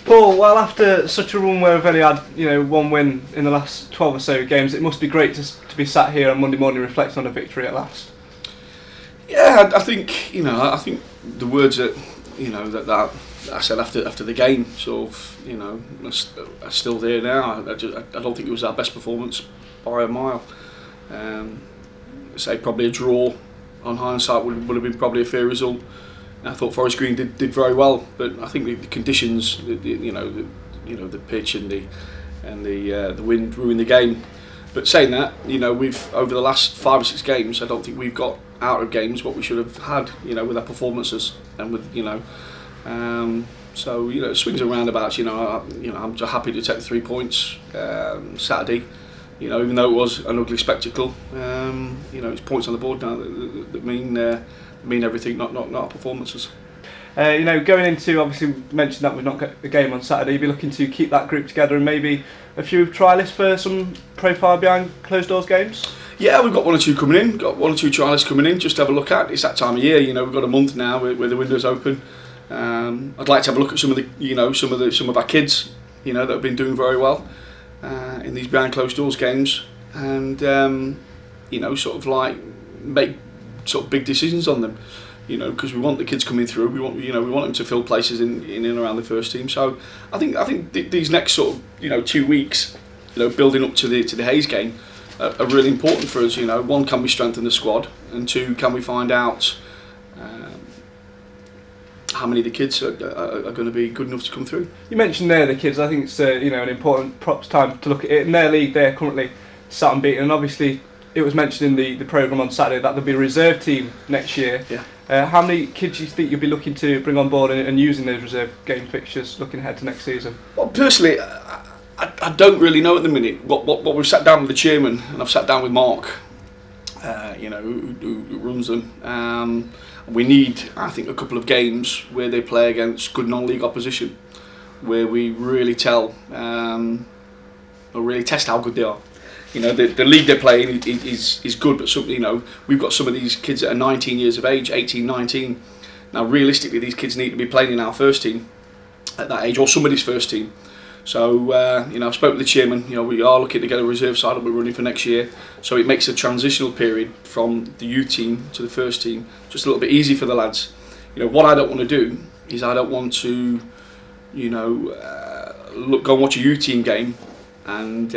Paul, well, after such a run where we've only had, one win in the last 12 or so games, it must be great to be sat here on Monday morning reflecting on a victory at last. Yeah, I think I think the words that that I said after the game sort of are still there now. I don't think it was our best performance by a mile. Say probably a draw on hindsight would have been probably a fair result. I thought Forest Green did very well, but I think the conditions, the pitch and the wind ruined the game. But saying that, we've over the last 5 or 6 games, I don't think we've got out of games what we should have had, with our performances and with so swings and roundabouts. I'm just happy to take the 3 points Saturday. Even though it was an ugly spectacle, it's points on the board now that mean everything, not our performances. Going into, obviously we mentioned that we've not got a game on Saturday, you'll be looking to keep that group together and maybe a few trialists for some profile behind closed doors games? Yeah, we've got 1 or 2 coming in, got 1 or 2 trialists coming in just to have a look at. It's that time of year, we've got a month now where the window's open. I'd like to have a look at some of our kids, that have been doing very well in these behind closed doors games, and sort of like make sort of big decisions on them, because we want the kids coming through. We want them to fill places in and around the first team. So I think these next sort of 2 weeks, building up to the Hayes game, are really important for us. 1, can we strengthen the squad, and 2, can we find out how many of the kids are going to be good enough to come through. You mentioned there the kids. I think it's an important props time to look at it. In their league, they're currently sat unbeaten, and obviously it was mentioned in the programme on Saturday that there'll be a reserve team next year. Yeah. How many kids do you think you'll be looking to bring on board and using those reserve game fixtures looking ahead to next season? Well, personally, I don't really know at the minute. What we've sat down with the chairman, and I've sat down with Mark, who runs them. We need, I think, a couple of games where they play against good non-league opposition, where we really tell or really test how good they are. The league they're playing is good, but we've got some of these kids that are 19 years of age, 18, 19. Now, realistically, these kids need to be playing in our first team at that age, or somebody's first team. So, I've spoken with the chairman. We are looking to get a reserve side that we're running for next year. So it makes a transitional period from the youth team to the first team just a little bit easy for the lads. What I don't want to do is I don't want to, go and watch a youth team game and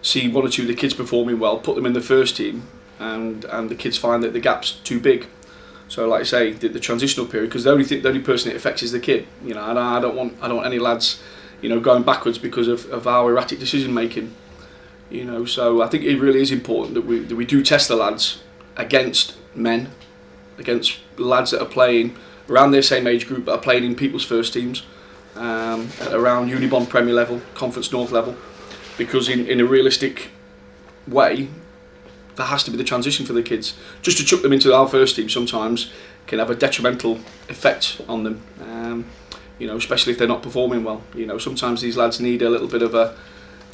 see 1 or 2 of the kids performing well, put them in the first team, and the kids find that the gap's too big. So, like I say, the transitional period, because the only person it affects is the kid. I don't want any lads, going backwards because of our erratic decision making. So I think it really is important that we do test the lads against men, against lads that are playing around their same age group, that are playing in people's first teams, around Unibond Premier level, Conference North level, because in a realistic way, there has to be the transition for the kids. Just to chuck them into our first team sometimes can have a detrimental effect on them, especially if they're not performing well. Sometimes these lads need a little bit of a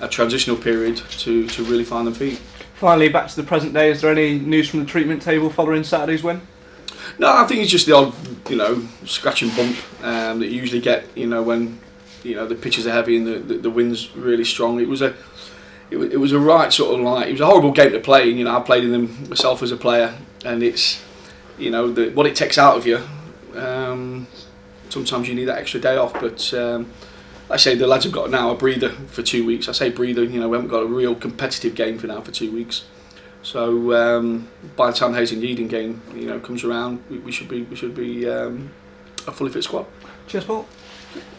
transitional period to really find their feet. Finally, back to the present day, is there any news from the treatment table following Saturday's win? No, I think it's just the odd, scratch and bump that you usually get, when the pitches are heavy and the wind's really strong. It was a right sort of it was a horrible game to play. I played in them myself as a player, and it's what it takes out of you. Sometimes you need that extra day off, but like I say, the lads have got now a breather for 2 weeks. I say breather, we haven't got a real competitive game for 2 weeks. So by the time the Hayes and Yeading game comes around, we should be a fully fit squad. Cheers, Paul.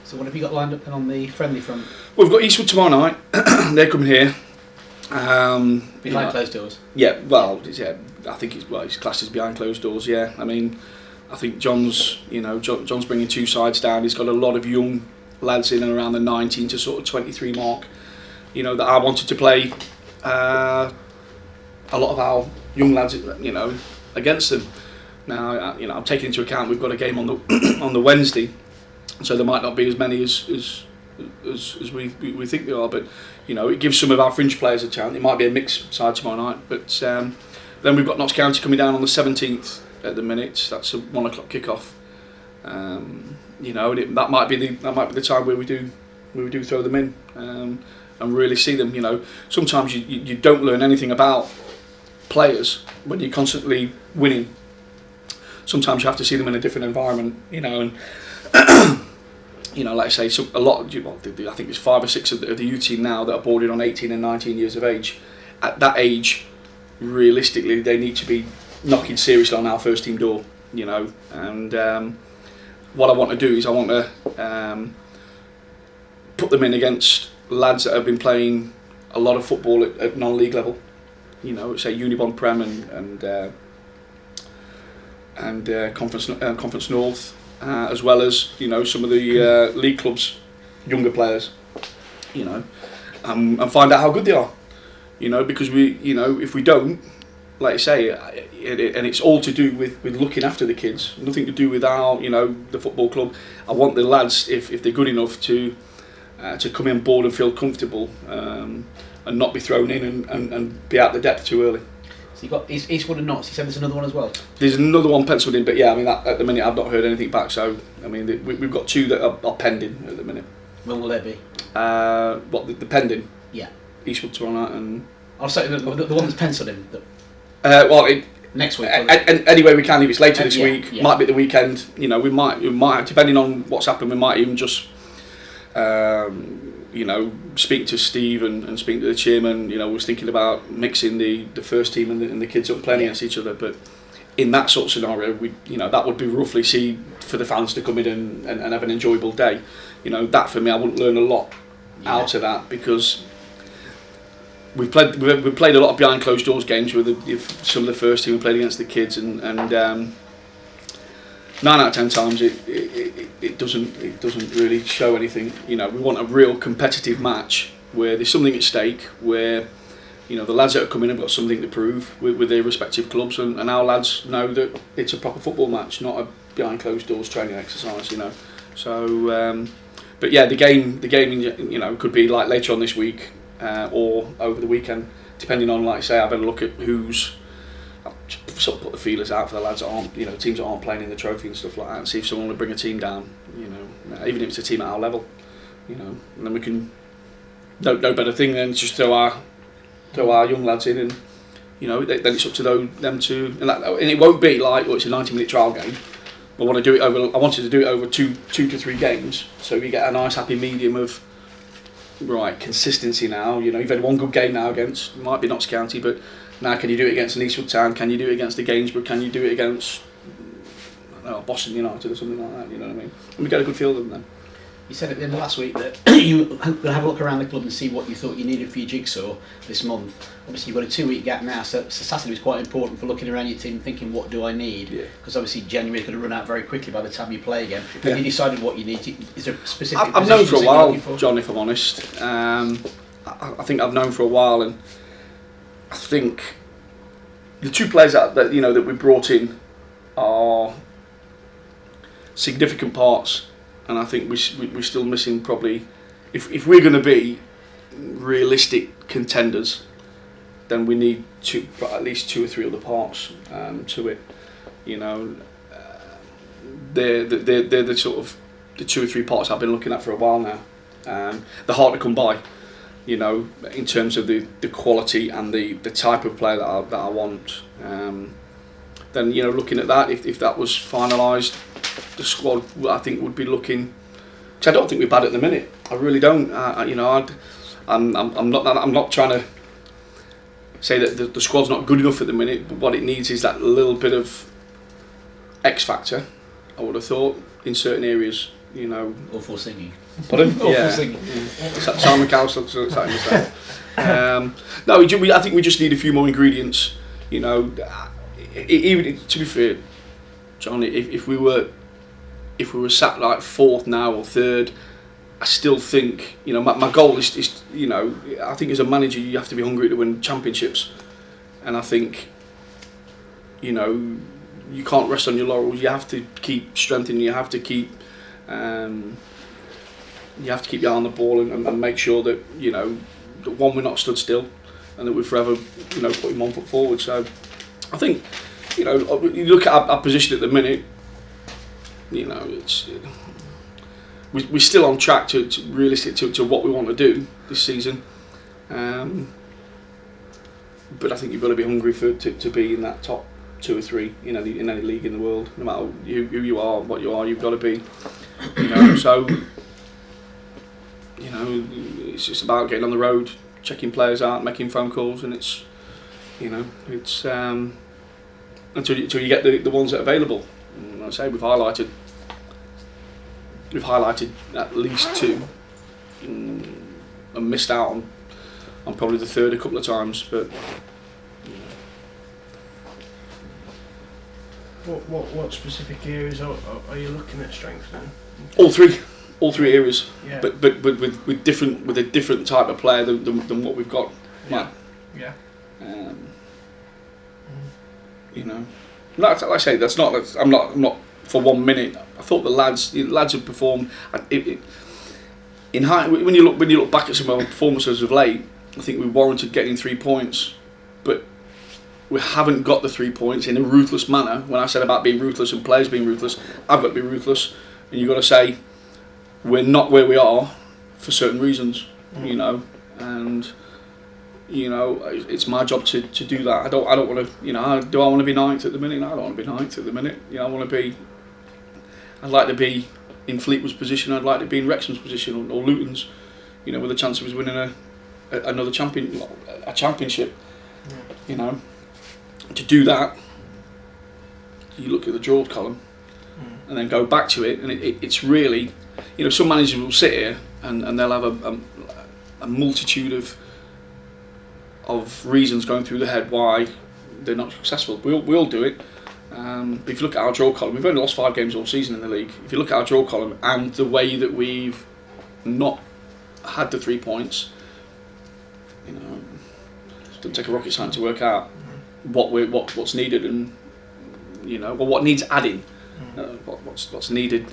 So what have you got lined up then on the friendly front? Well, we've got Eastwood tomorrow night. They're coming here. Behind closed doors? Yeah, well, I think it's classed as behind closed doors, yeah. I think John's bringing 2 sides down. He's got a lot of young lads in and around the 19 to sort of 23 mark, that I wanted to play a lot of our young lads, against them. Now, I'm taking into account we've got a game on the Wednesday, so there might not be as many as we think there are, but it gives some of our fringe players a chance. It might be a mixed side tomorrow night, but then we've got Notts County coming down on the 17th at the minute. That's a 1 o'clock kickoff. you know, and that might be the time where we do throw them in and really see them. You know, sometimes you don't learn anything about players when you're constantly winning. Sometimes you have to see them in a different environment, you know, and you know, like I say, a lot. I think there's 5 or 6 of the youth team now that are boarded on 18 and 19 years of age. At that age, realistically, they need to be knocking seriously on our first team door, you know. And what I want to do is I want to put them in against lads that have been playing a lot of football at non-league level, you know, say Unibond Prem and Conference North, as well as, you know, some of the league clubs, younger players, you know, and find out how good they are, you know, because we, you know, if we don't, like I say, and it's all to do with looking after the kids, nothing to do with our, you know, the football club. I want the lads, if they're good enough, to come in board and feel comfortable, and not be thrown in and be out the depth too early. So you've got Eastwood and Notts. You said there's another one as well? There's another one penciled in, but yeah, I mean, at the minute I've not heard anything back, so I mean, we've got 2 that are pending at the minute. When will they be? The pending? Yeah. Eastwood, Toronto and... I'll say the one that's penciled in. Next week. Anyway, we can, if it's later this week, yeah. might be at the weekend, you know, we might, depending on what's happened, we might even just, you know, speak to Steve and speak to the chairman. You know, was thinking about mixing the first team and the kids up playing against each other, but in that sort of scenario, you know, that would be roughly for the fans to come in and have an enjoyable day. You know, that for me, I wouldn't learn a lot out of that, because we've played a lot of behind closed doors games with some of the first team we played against the kids, and 9 out of 10 times it doesn't really show anything. You know, we want a real competitive match where there's something at stake, where, you know, the lads that are coming have got something to prove with their respective clubs, and our lads know that it's a proper football match, not a behind closed doors training exercise. You know, so but yeah, the game, you know, could be like later on this week. Or over the weekend, depending on, like I say, I've had a look at who's, I've sort of put the feelers out for the lads that aren't, you know, teams that aren't playing in the trophy and stuff like that, and see if someone will bring a team down, you know, even if it's a team at our level, you know, and then we can, no better thing than just throw our young lads in, and, you know, then it's up to them to, and it won't be like, it's a 90-minute trial game. I wanted to do it over two to 3 games, so we get a nice happy medium of, right, consistency now. You know, you've had one good game now against, might be Notts County, but now can you do it against an Eastwood Town? Can you do it against the Gainsborough? Can you do it against, I don't know, Boston United or something like that? You know what I mean? And we get a good feel of them then. You said at the end of last week that you were going to have a look around the club and see what you thought you needed for your jigsaw this month. Obviously, you've got a 2-week gap now, so Saturday was quite important for looking around your team and thinking, what do I need? Because obviously January is going to run out very quickly by the time you play again. Have you decided what you need? Is there a specific I've known for a while, for? John, if I'm honest. I think I've known for a while, and I think the 2 players that you know that we brought in are significant parts. And I think we're still missing probably, if we're going to be realistic contenders, then we need at least 2 or 3 other parts to it. You know, they're the sort of the 2 or 3 parts I've been looking at for a while now. They're hard to come by, you know, in terms of the quality and the type of player that I want. Then, you know, looking at that, if that was finalised, the squad I think would be looking. Cause I don't think we're bad at the minute. I really don't. You know, I'm not trying to say that the squad's not good enough at the minute. But what it needs is that little bit of X factor. I would have thought in certain areas. You know. Awful singing. Pardon? Awful singing. Simon Cowell's starting to say. No, I think we just need a few more ingredients. You know, even to be fair, John, if we were sat like 4th now or 3rd, I still think, you know, my goal is, you know, I think as a manager you have to be hungry to win championships, and I think, you know, you can't rest on your laurels. You have to keep strengthening. You have to keep your eye on the ball and make sure that, you know, that one, we're not stood still, and that we're forever, you know, putting 1 foot forward. So I think, you know, you look at our position at the minute, you know, we're still on track to realistic to what we want to do this season. But I think you've got to be hungry to be in that top 2 or 3 in any league in the world. No matter who you are, what you are, you've got to be. So it's just about getting on the road, checking players out, making phone calls, and it's until you get the ones that are available. And I say we've highlighted at least 2 and missed out on probably the third a couple of times, but what specific areas are you looking at strengthening? all three areas, Yeah. but with a different type of player than what we've got. Yeah. Like I say, I'm not for 1 minute. I thought the lads have performed. When you look back at some of our performances of late, I think we warranted getting 3 points, but we haven't got the 3 points in a ruthless manner. When I said about being ruthless and players being ruthless, I've got to be ruthless, and you've got to say we're not where we are for certain reasons, and it's my job to do that. I don't want to, do I want to be 9th at the minute? No, I don't want to be 9th at the minute. I'd like to be in Fleetwood's position. I'd like to be in Wrexham's position or Luton's, with a chance of us winning another championship. To do that, you look at the draws column and then go back to it, and it's really, some managers will sit here and they'll have a multitude of reasons going through their head why they're not successful. We all do it. But if you look at our draw column, we've only lost 5 games all season in the league. If you look at our draw column and the way that we've not had the 3 points, it doesn't take a rocket science to work out what's needed, and what needs adding. What's needed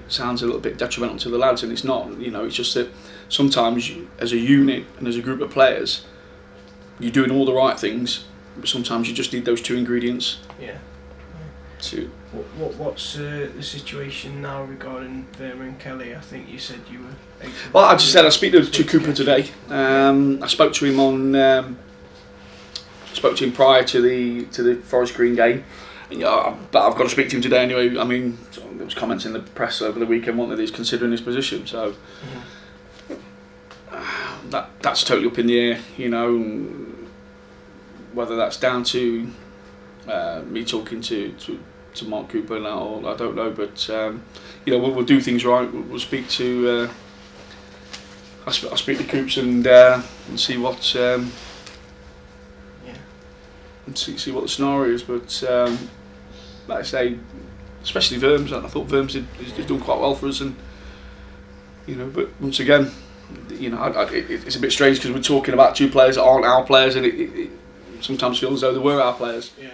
sounds a little bit detrimental to the lads, and it's not. It's just that sometimes as a unit and as a group of players, you're doing all the right things, but sometimes you just need those 2 ingredients. Yeah. What's the situation now regarding Verma and Kelly? I think you said you were. Well, I just said I speak to Cooper today. I spoke to him spoke to him prior to the Forest Green game. But I've got to speak to him today anyway. I mean, there was comments in the press over the weekend, weren't there, that he's considering his position. So that's totally up in the air. Whether that's down to me talking to Mark Cooper now, or I don't know, but we'll do things right. We'll speak to I'll speak to Coops and see what and see what the scenario is. But like I say, especially Verms, I thought Verms is doing quite well for us, and but once again, it's a bit strange because we're talking about 2 players that aren't our players, and it sometimes feels as though they were our players. Yeah.